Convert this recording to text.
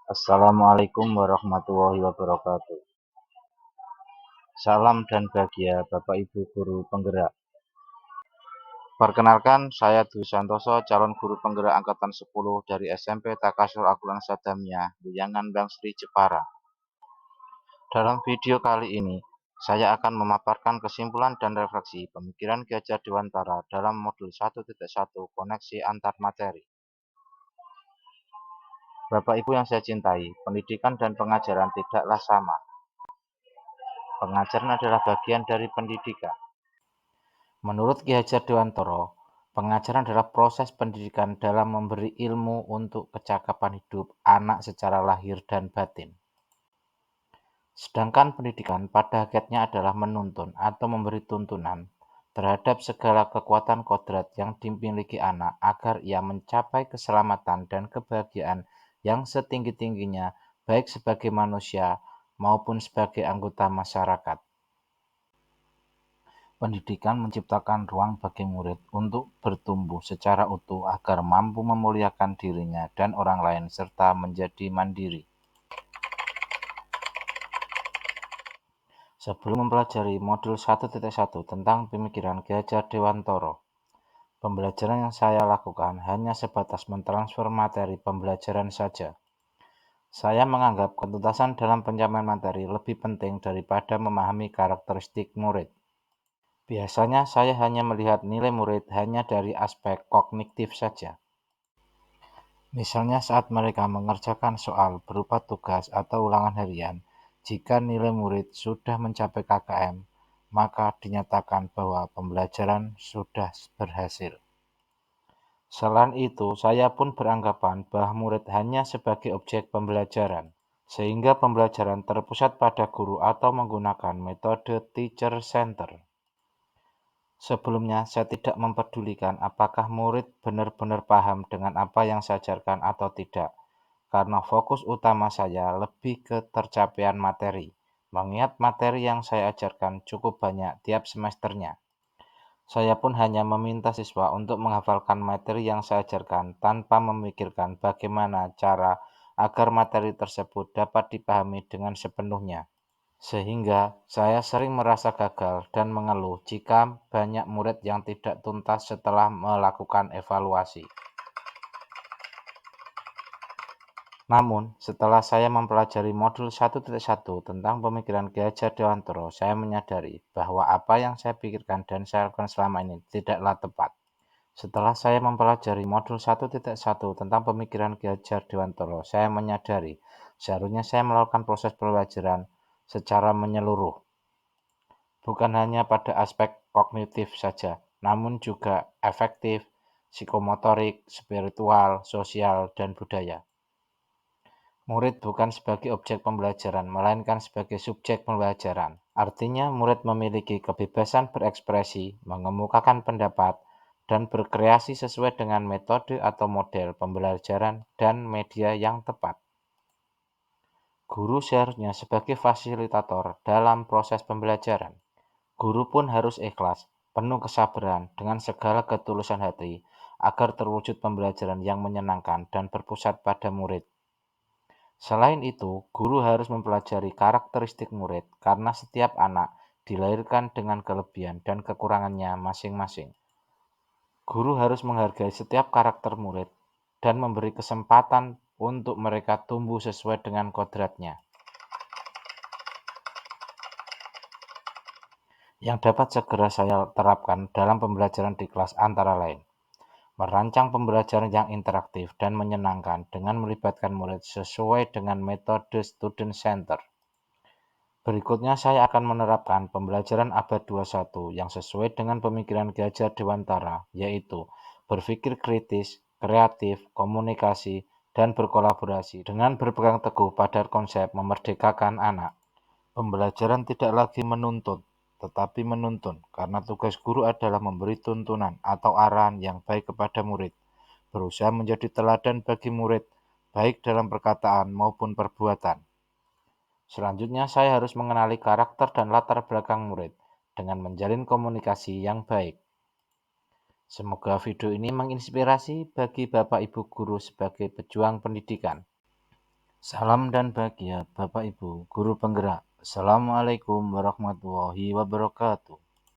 Assalamualaikum warahmatullahi wabarakatuh. Salam dan bahagia Bapak Ibu Guru Penggerak. Perkenalkan, saya Dwi Santoso, calon guru penggerak angkatan 10 dari SMP Takasur Agulan Sadamia, Buyangan Bangsri, Jepara. Dalam video kali ini, saya akan memaparkan kesimpulan dan refleksi pemikiran Ki Hajar Dewantara dalam modul 1.1 koneksi antar materi. Bapak Ibu yang saya cintai, pendidikan dan pengajaran tidaklah sama. Pengajaran adalah bagian dari pendidikan. Menurut Ki Hajar Dewantara, pengajaran adalah proses pendidikan dalam memberi ilmu untuk kecakapan hidup anak secara lahir dan batin. Sedangkan pendidikan pada hakikatnya adalah menuntun atau memberi tuntunan terhadap segala kekuatan kodrat yang dimiliki anak agar ia mencapai keselamatan dan kebahagiaan yang setinggi-tingginya baik sebagai manusia maupun sebagai anggota masyarakat. Pendidikan menciptakan ruang bagi murid untuk bertumbuh secara utuh agar mampu memuliakan dirinya dan orang lain serta menjadi mandiri. Sebelum mempelajari modul 1.1 tentang pemikiran Ki Hajar Dewantara, pembelajaran yang saya lakukan hanya sebatas mentransfer materi pembelajaran saja. Saya menganggap ketuntasan dalam pencapaian materi lebih penting daripada memahami karakteristik murid. Biasanya saya hanya melihat nilai murid hanya dari aspek kognitif saja. Misalnya saat mereka mengerjakan soal berupa tugas atau ulangan harian, jika nilai murid sudah mencapai KKM, maka dinyatakan bahwa pembelajaran sudah berhasil. Selain itu, saya pun beranggapan bahwa murid hanya sebagai objek pembelajaran, sehingga pembelajaran terpusat pada guru atau menggunakan metode teacher center. Sebelumnya, saya tidak mempedulikan apakah murid benar-benar paham dengan apa yang saya ajarkan atau tidak, karena fokus utama saya lebih ke tercapaian materi, mengingat materi yang saya ajarkan cukup banyak tiap semesternya. Saya pun hanya meminta siswa untuk menghafalkan materi yang saya ajarkan tanpa memikirkan bagaimana cara agar materi tersebut dapat dipahami dengan sepenuhnya. Sehingga saya sering merasa gagal dan mengeluh jika banyak murid yang tidak tuntas setelah melakukan evaluasi. Namun, setelah saya mempelajari modul 1.1 tentang pemikiran Ki Hajar Dewantara, saya menyadari bahwa apa yang saya pikirkan dan saya lakukan selama ini tidaklah tepat. Setelah saya mempelajari modul 1.1 tentang pemikiran Ki Hajar Dewantara, saya menyadari seharusnya saya melakukan proses pembelajaran secara menyeluruh, bukan hanya pada aspek kognitif saja, namun juga afektif, psikomotorik, spiritual, sosial, dan budaya. Murid bukan sebagai objek pembelajaran, melainkan sebagai subjek pembelajaran. Artinya, murid memiliki kebebasan berekspresi, mengemukakan pendapat, dan berkreasi sesuai dengan metode atau model pembelajaran dan media yang tepat. Guru seharusnya sebagai fasilitator dalam proses pembelajaran. Guru pun harus ikhlas, penuh kesabaran, dengan segala ketulusan hati, agar terwujud pembelajaran yang menyenangkan dan berpusat pada murid. Selain itu, guru harus mempelajari karakteristik murid karena setiap anak dilahirkan dengan kelebihan dan kekurangannya masing-masing. Guru harus menghargai setiap karakter murid dan memberi kesempatan untuk mereka tumbuh sesuai dengan kodratnya. Yang dapat segera saya terapkan dalam pembelajaran di kelas antara lain: merancang pembelajaran yang interaktif dan menyenangkan dengan melibatkan murid sesuai dengan metode student center. Berikutnya saya akan menerapkan pembelajaran abad 21 yang sesuai dengan pemikiran Ki Hajar Dewantara, yaitu berpikir kritis, kreatif, komunikasi, dan berkolaborasi dengan berpegang teguh pada konsep memerdekakan anak. Pembelajaran tidak lagi menuntut, tetapi menuntun, karena tugas guru adalah memberi tuntunan atau arahan yang baik kepada murid, berusaha menjadi teladan bagi murid, baik dalam perkataan maupun perbuatan. Selanjutnya, saya harus mengenali karakter dan latar belakang murid dengan menjalin komunikasi yang baik. Semoga video ini menginspirasi bagi Bapak Ibu guru sebagai pejuang pendidikan. Salam dan bahagia Bapak Ibu, guru penggerak. Assalamualaikum warahmatullahi wabarakatuh.